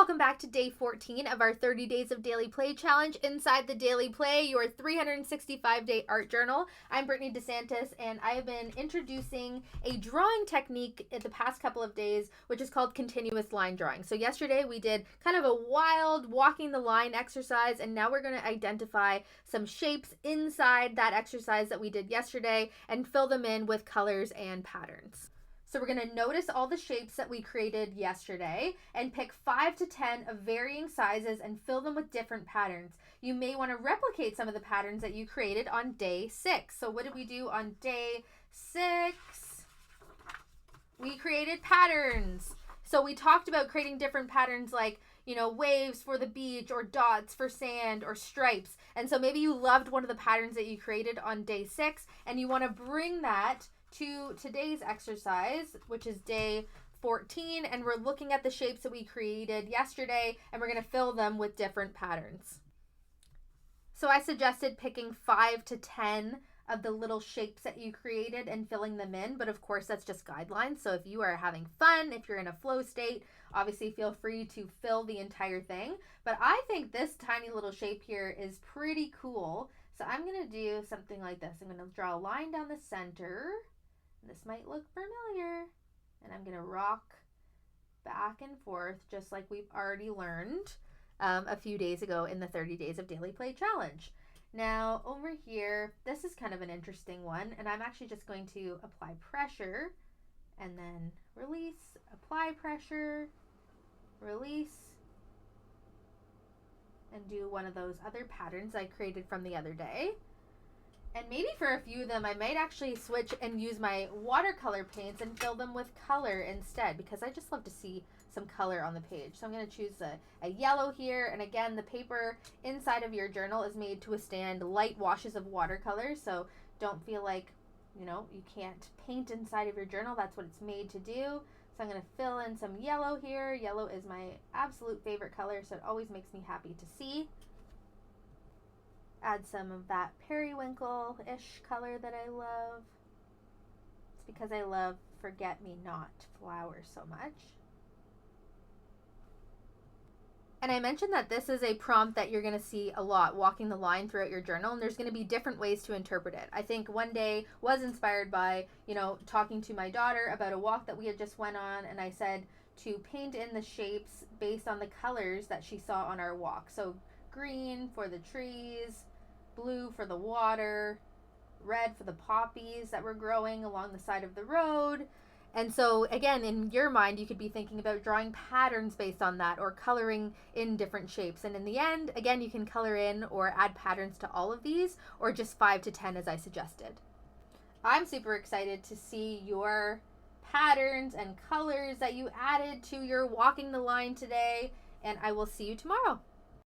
Welcome back to day 14 of our 30 days of daily play challenge inside the daily play, your 365-day art journal. I'm Brittany DeSantis, and I have been introducing a drawing technique in the past couple of days, which is called continuous line drawing. So yesterday we did kind of a wild walking the line exercise, and now we're going to identify some shapes inside that exercise that we did yesterday and fill them in with colors and patterns. So we're going to notice all the shapes that we created yesterday and pick 5 to 10 of varying sizes and fill them with different patterns. You may want to replicate some of the patterns that you created on day 6. So what did we do on day 6? We created patterns. So we talked about creating different patterns like, waves for the beach or dots for sand or stripes. And so maybe you loved one of the patterns that you created on day 6 and you want to bring that to today's exercise, which is day 14, and we're looking at the shapes that we created yesterday and we're going to fill them with different patterns. So I suggested picking 5 to 10 of the little shapes that you created and filling them in, but of course that's just guidelines. So if you are having fun, if you're in a flow state, obviously feel free to fill the entire thing. But I think this tiny little shape here is pretty cool. So I'm going to do something like this. I'm going to draw a line down the center. This might look familiar, and I'm going to rock back and forth just like we've already learned a few days ago in the 30 days of daily play challenge. Now over here, this is kind of an interesting one, and I'm actually just going to apply pressure and then release, apply pressure, release, and do one of those other patterns I created from the other day. And maybe for a few of them, I might actually switch and use my watercolor paints and fill them with color instead, because I just love to see some color on the page. So I'm going to choose a yellow here. And again, the paper inside of your journal is made to withstand light washes of watercolor. So don't feel like, you can't paint inside of your journal. That's what it's made to do. So I'm going to fill in some yellow here. Yellow is my absolute favorite color, so it always makes me happy to see. Add some of that periwinkle-ish color that I love. It's because I love forget-me-not flowers so much. And I mentioned that this is a prompt that you're going to see a lot walking the line throughout your journal, and there's going to be different ways to interpret it. I think one day was inspired by, talking to my daughter about a walk that we had just went on, and I said to paint in the shapes based on the colors that she saw on our walk. So green for the trees, blue for the water, red for the poppies that were growing along the side of the road. And so again, in your mind, you could be thinking about drawing patterns based on that or coloring in different shapes. And in the end, again, you can color in or add patterns to all of these, or just 5 to 10 as I suggested. I'm super excited to see your patterns and colors that you added to your walking the line today, and I will see you tomorrow.